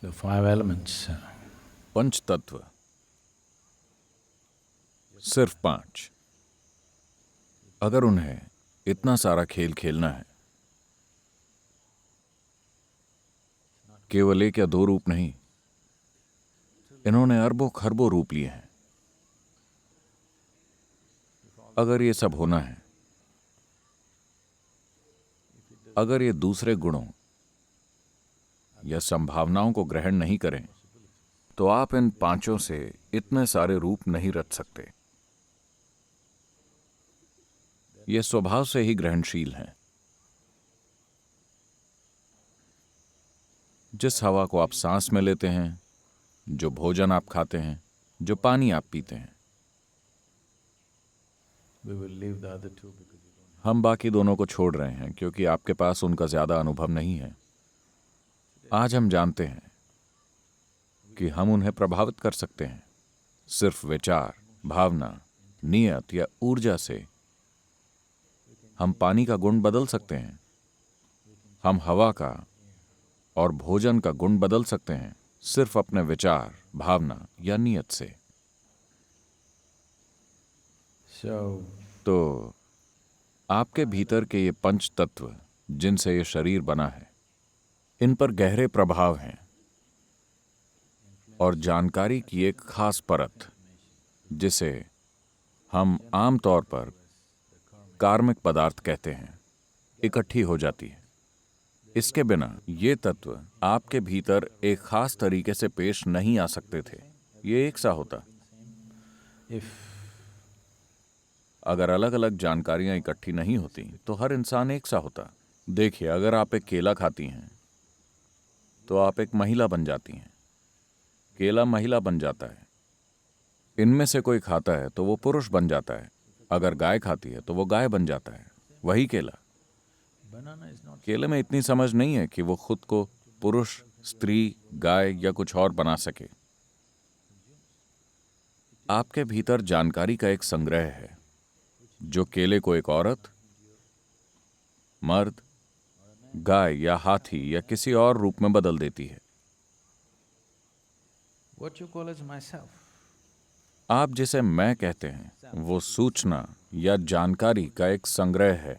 The five elements. पंच तत्व, सिर्फ 5। अगर उन्हें इतना सारा खेल खेलना है, केवल 1 या 2 रूप नहीं, इन्होंने अरबों खरबों रूप लिए हैं। अगर ये सब होना है, अगर ये दूसरे गुणों या संभावनाओं को ग्रहण नहीं करें, तो आप इन 5 से इतने सारे रूप नहीं रच सकते। ये स्वभाव से ही ग्रहणशील हैं। जिस हवा को आप सांस में लेते हैं, जो भोजन आप खाते हैं, जो पानी आप पीते हैं, We will leave the other two because you don't. हम बाकी दोनों को छोड़ रहे हैं क्योंकि आपके पास उनका ज्यादा अनुभव नहीं है। आज हम जानते हैं कि हम उन्हें प्रभावित कर सकते हैं। सिर्फ विचार, भावना, नियत या ऊर्जा से हम पानी का गुण बदल सकते हैं। हम हवा का और भोजन का गुण बदल सकते हैं सिर्फ अपने विचार, भावना या नियत से। So, तो आपके भीतर के ये 5 तत्व जिनसे ये शरीर बना है, इन पर गहरे प्रभाव हैं और जानकारी की एक खास परत, जिसे हम आमतौर पर कार्मिक पदार्थ कहते हैं, इकट्ठी हो जाती है। इसके बिना ये तत्व आपके भीतर एक खास तरीके से पेश नहीं आ सकते थे। ये एक सा होता। if अगर अलग अलग जानकारियां इकट्ठी नहीं होती तो हर इंसान एक सा होता। देखिए, अगर आप एक केला खाती हैं तो आप एक महिला बन जाती हैं। केला महिला बन जाता है। इनमें से कोई खाता है तो वो पुरुष बन जाता है। अगर गाय खाती है तो वो गाय बन जाता है। वही केला। banana is not. केले में इतनी समझ नहीं है कि वो खुद को पुरुष, स्त्री, गाय या कुछ और बना सके। आपके भीतर जानकारी का एक संग्रह है जो केले को एक औरत, मर्द, गाय या हाथी या किसी और रूप में बदल देती है। What you call as myself. आप जिसे मैं कहते हैं, वो सूचना या जानकारी का एक संग्रह है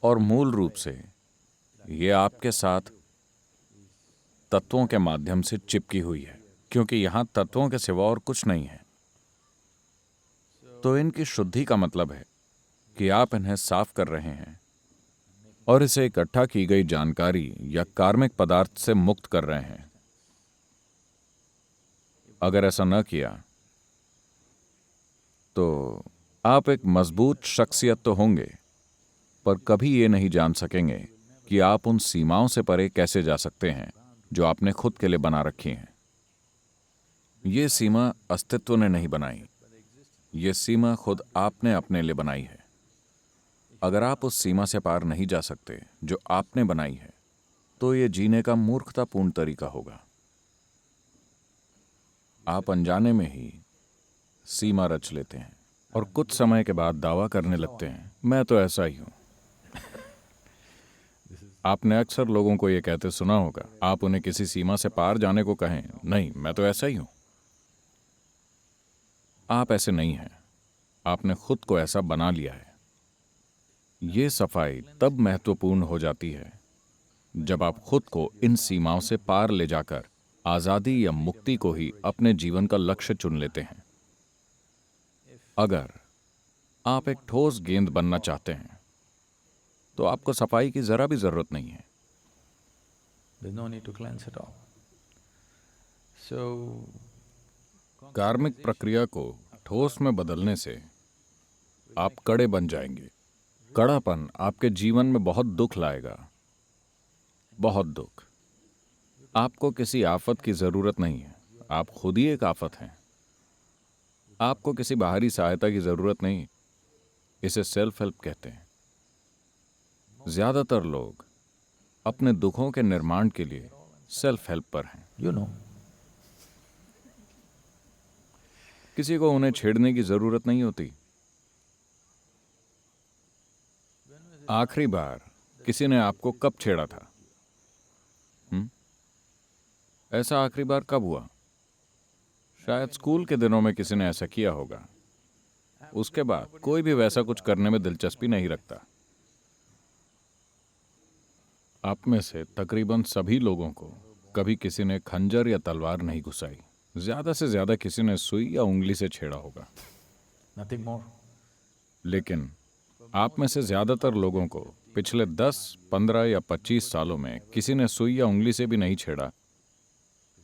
और मूल रूप से ये आपके साथ तत्वों के माध्यम से चिपकी हुई है, क्योंकि यहां तत्वों के सिवा और कुछ नहीं है। तो इनकी शुद्धि का मतलब है कि आप इन्हें साफ कर रहे हैं और इसे इकट्ठा की गई जानकारी या कार्मिक पदार्थ से मुक्त कर रहे हैं। अगर ऐसा न किया तो आप एक मजबूत शख्सियत तो होंगे, पर कभी ये नहीं जान सकेंगे कि आप उन सीमाओं से परे कैसे जा सकते हैं जो आपने खुद के लिए बना रखी हैं। ये सीमा अस्तित्व ने नहीं बनाई, ये सीमा खुद आपने अपने लिए बनाई है। अगर आप उस सीमा से पार नहीं जा सकते जो आपने बनाई है, तो ये जीने का मूर्खतापूर्ण तरीका होगा। आप अनजाने में ही सीमा रच लेते हैं और कुछ समय के बाद दावा करने लगते हैं, मैं तो ऐसा ही हूं। आपने अक्सर लोगों को यह कहते सुना होगा। आप उन्हें किसी सीमा से पार जाने को कहें, नहीं, मैं तो ऐसा ही हूं। आप ऐसे नहीं हैं। आपने खुद को ऐसा बना लिया है। ये सफाई तब महत्वपूर्ण हो जाती है जब आप खुद को इन सीमाओं से पार ले जाकर आजादी या मुक्ति को ही अपने जीवन का लक्ष्य चुन लेते हैं। अगर आप एक ठोस गेंद बनना चाहते हैं तो आपको सफाई की जरा भी जरूरत नहीं है। There's no need to cleanse at all. So, कार्मिक प्रक्रिया को ठोस में बदलने से आप कड़े बन जाएंगे। कड़ापन आपके जीवन में बहुत दुख लाएगा, बहुत दुख। आपको किसी आफत की जरूरत नहीं है, आप खुद ही एक आफत हैं। आपको किसी बाहरी सहायता की जरूरत नहीं, इसे सेल्फ हेल्प कहते हैं। ज्यादातर लोग अपने दुखों के निर्माण के लिए सेल्फ हेल्प पर हैं। you know, किसी को उन्हें छेड़ने की जरूरत नहीं होती। आखिरी बार किसी ने आपको कब छेड़ा था? ऐसा आखिरी बार कब हुआ? शायद स्कूल के दिनों में किसी ने ऐसा किया होगा। उसके बाद कोई भी वैसा कुछ करने में दिलचस्पी नहीं रखता। आप में से तकरीबन सभी लोगों को कभी किसी ने खंजर या तलवार नहीं घुसाई। ज्यादा से ज्यादा किसी ने सुई या उंगली से छेड़ा होगा। Nothing more. लेकिन आप में से ज्यादातर लोगों को पिछले 10, 15 या 25 सालों में किसी ने सुई या उंगली से भी नहीं छेड़ा,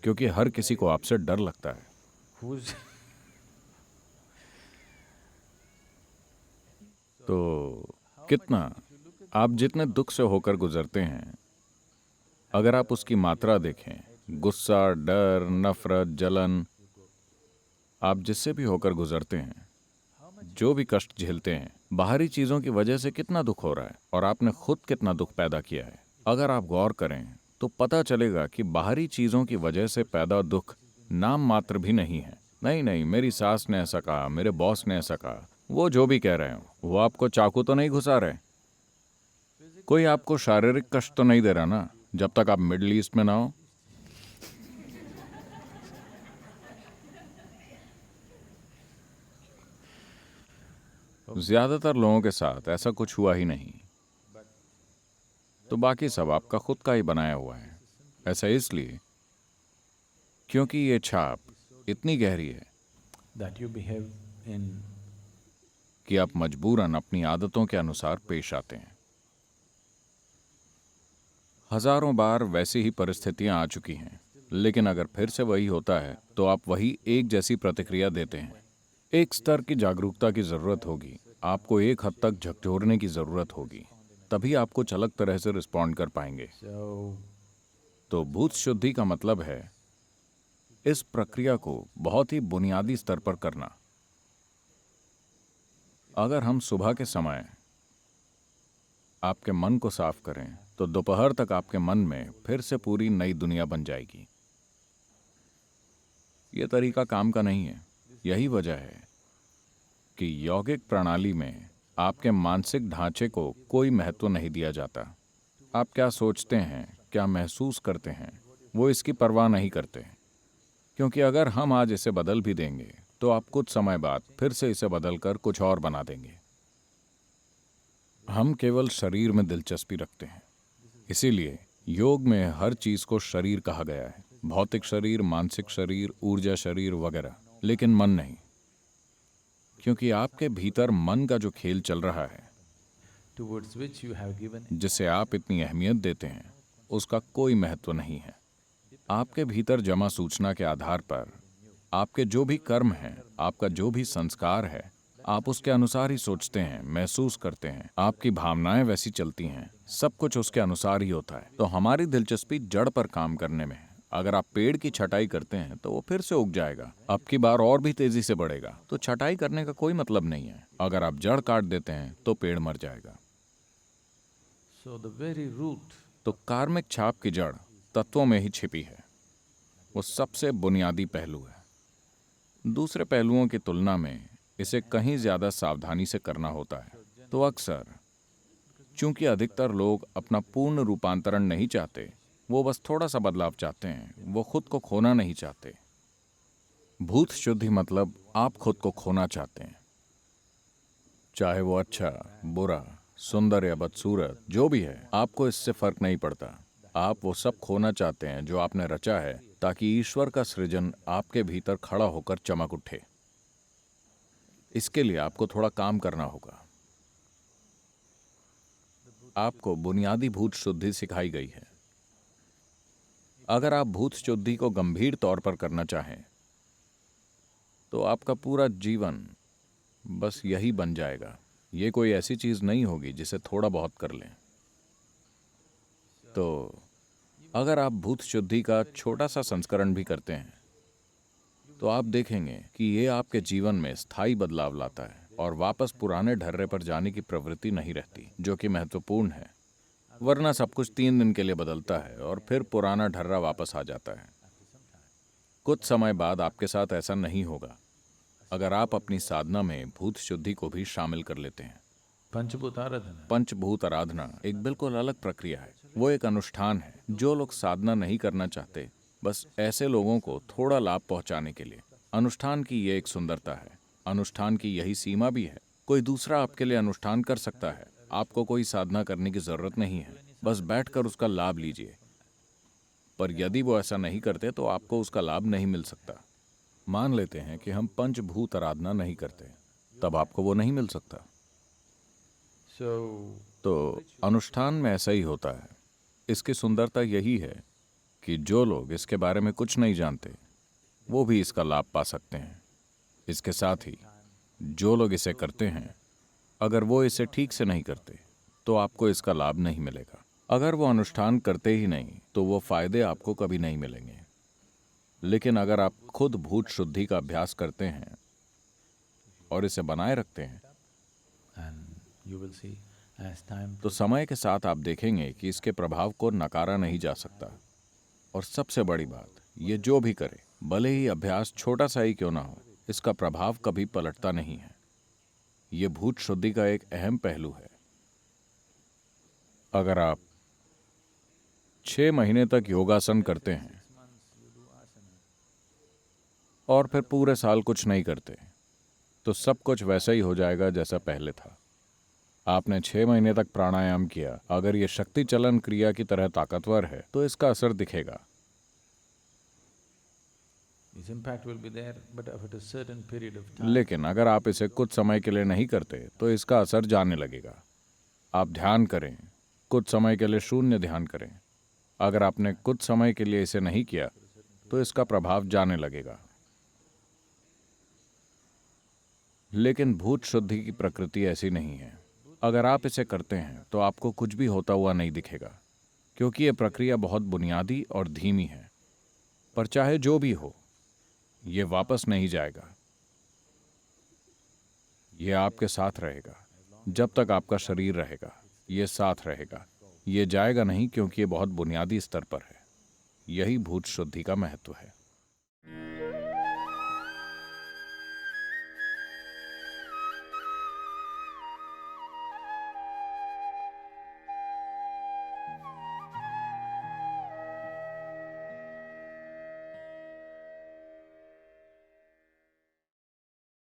क्योंकि हर किसी को आपसे डर लगता है। Who's तो कितना आप जितने दुख से होकर गुजरते हैं, अगर आप उसकी मात्रा देखें, गुस्सा, डर, नफरत, जलन, आप जिससे भी होकर गुजरते हैं, जो भी कष्ट झेलते हैं, बाहरी चीजों की वजह से कितना दुख हो रहा है और आपने खुद कितना दुख पैदा किया है। अगर आप गौर करें तो पता चलेगा कि बाहरी चीजों की वजह से पैदा दुख नाम मात्र भी नहीं है। नहीं नहीं, मेरी सास ने ऐसा कहा, मेरे बॉस ने ऐसा कहा, वो जो भी कह रहे हो, वो आपको चाकू तो नहीं घुसा रहे, कोई आपको शारीरिक कष्ट तो नहीं दे रहा ना, जब तक आप मिडिल ईस्ट में ना हो। ज्यादातर लोगों के साथ ऐसा कुछ हुआ ही नहीं, तो बाकी सब आपका खुद का ही बनाया हुआ है। ऐसा इसलिए क्योंकि ये छाप इतनी गहरी है that you behave in कि आप मजबूरन अपनी आदतों के अनुसार पेश आते हैं। हजारों बार वैसी ही परिस्थितियां आ चुकी हैं, लेकिन अगर फिर से वही होता है तो आप वही एक जैसी प्रतिक्रिया देते हैं। एक स्तर की जागरूकता की जरूरत होगी, आपको एक हद तक झकझोरने की जरूरत होगी, तभी आप कुछ अलग तरह से रिस्पॉन्ड कर पाएंगे। so तो भूत शुद्धि का मतलब है इस प्रक्रिया को बहुत ही बुनियादी स्तर पर करना। अगर हम सुबह के समय आपके मन को साफ करें तो दोपहर तक आपके मन में फिर से पूरी नई दुनिया बन जाएगी। यह तरीका काम का नहीं है। यही वजह है कि यौगिक प्रणाली में आपके मानसिक ढांचे को कोई महत्व नहीं दिया जाता। आप क्या सोचते हैं, क्या महसूस करते हैं, वो इसकी परवाह नहीं करते, क्योंकि अगर हम आज इसे बदल भी देंगे तो आप कुछ समय बाद फिर से इसे बदलकर कुछ और बना देंगे। हम केवल शरीर में दिलचस्पी रखते हैं, इसीलिए योग में हर चीज को शरीर कहा गया है। भौतिक शरीर, मानसिक शरीर, ऊर्जा शरीर वगैरह, लेकिन मन नहीं, क्योंकि आपके भीतर मन का जो खेल चल रहा है, towards which you have given जिसे आप इतनी अहमियत देते हैं, उसका कोई महत्व नहीं है। आपके भीतर जमा सूचना के आधार पर आपके जो भी कर्म हैं, आपका जो भी संस्कार है, आप उसके अनुसार ही सोचते हैं, महसूस करते हैं, आपकी भावनाएं वैसी चलती हैं, सब कुछ उसके अनुसार ही होता है। तो हमारी दिलचस्पी जड़ पर काम करने में है। अगर आप पेड़ की छटाई करते हैं तो वो फिर से उग जाएगा, अब की बार और भी तेजी से बढ़ेगा। तो छटाई करने का कोई मतलब नहीं है। अगर आप जड़ काट देते हैं तो पेड़ मर जाएगा। so the very root तो कार्मिक छाप की जड़ तत्वों में ही छिपी है। वो सबसे बुनियादी पहलू है। दूसरे पहलुओं की तुलना में इसे कहीं ज्यादा सावधानी से करना होता है। तो अक्सर चूंकि अधिकतर लोग अपना पूर्ण रूपांतरण नहीं चाहते, वो बस थोड़ा सा बदलाव चाहते हैं, वो खुद को खोना नहीं चाहते। भूत शुद्धि मतलब आप खुद को खोना चाहते हैं, चाहे वो अच्छा, बुरा, सुंदर या बदसूरत जो भी है, आपको इससे फर्क नहीं पड़ता। आप वो सब खोना चाहते हैं जो आपने रचा है, ताकि ईश्वर का सृजन आपके भीतर खड़ा होकर चमक उठे। इसके लिए आपको थोड़ा काम करना होगा। आपको बुनियादी भूत शुद्धि सिखाई गई है। अगर आप भूत शुद्धि को गंभीर तौर पर करना चाहें तो आपका पूरा जीवन बस यही बन जाएगा। ये कोई ऐसी चीज नहीं होगी जिसे थोड़ा बहुत कर लें। तो अगर आप भूत शुद्धि का छोटा सा संस्करण भी करते हैं तो आप देखेंगे कि ये आपके जीवन में स्थायी बदलाव लाता है और वापस पुराने ढर्रे पर जाने की प्रवृत्ति नहीं रहती, जो कि महत्वपूर्ण है। वरना सब कुछ 3 दिन के लिए बदलता है और फिर पुराना ढर्रा वापस आ जाता है। कुछ समय बाद आपके साथ ऐसा नहीं होगा अगर आप अपनी साधना में भूत शुद्धि को भी शामिल कर लेते हैं। पंचभूत आराधना पंचभूत आराधना एक बिल्कुल अलग प्रक्रिया है। वो एक अनुष्ठान है। जो लोग साधना नहीं करना चाहते बस ऐसे लोगों को थोड़ा लाभ पहुंचाने के लिए। अनुष्ठान की ये एक सुंदरता है। अनुष्ठान की यही सीमा भी है। कोई दूसरा आपके लिए अनुष्ठान कर सकता है। आपको कोई साधना करने की जरूरत नहीं है, बस बैठकर उसका लाभ लीजिए। पर यदि वो ऐसा नहीं करते तो आपको उसका लाभ नहीं मिल सकता। मान लेते हैं कि हम पंचभूत आराधना नहीं करते, तब आपको वो नहीं मिल सकता। तो अनुष्ठान में ऐसा ही होता है। इसकी सुंदरता यही है कि जो लोग इसके बारे में कुछ नहीं जानते वो भी इसका लाभ पा सकते हैं। इसके साथ ही जो लोग इसे करते हैं, अगर वो इसे ठीक से नहीं करते तो आपको इसका लाभ नहीं मिलेगा। अगर वो अनुष्ठान करते ही नहीं तो वो फायदे आपको कभी नहीं मिलेंगे। लेकिन अगर आप खुद भूत शुद्धि का अभ्यास करते हैं और इसे बनाए रखते हैं तो समय के साथ आप देखेंगे कि इसके प्रभाव को नकारा नहीं जा सकता। और सबसे बड़ी बात, ये जो भी करे, भले ही अभ्यास छोटा सा ही क्यों ना हो, इसका प्रभाव कभी पलटता नहीं है। ये भूत शुद्धि का एक अहम पहलू है। अगर आप 6 महीने तक योगासन करते हैं और फिर पूरे साल कुछ नहीं करते तो सब कुछ वैसा ही हो जाएगा जैसा पहले था। आपने 6 महीने तक प्राणायाम किया, अगर ये शक्ति चलन क्रिया की तरह ताकतवर है तो इसका असर दिखेगा। लेकिन अगर आप इसे कुछ समय के लिए नहीं करते तो इसका असर जाने लगेगा। आप ध्यान करें, कुछ समय के लिए शून्य ध्यान करें। अगर आपने कुछ समय के लिए इसे नहीं किया तो इसका प्रभाव जाने लगेगा। लेकिन भूत शुद्धि की प्रकृति ऐसी नहीं है। अगर आप इसे करते हैं तो आपको कुछ भी होता हुआ नहीं दिखेगा, क्योंकि यह प्रक्रिया बहुत बुनियादी और धीमी है। पर चाहे जो भी हो, ये वापस नहीं जाएगा। ये आपके साथ रहेगा जब तक आपका शरीर रहेगा। ये साथ रहेगा, ये जाएगा नहीं, क्योंकि ये बहुत बुनियादी स्तर पर है। यही भूत शुद्धि का महत्व है।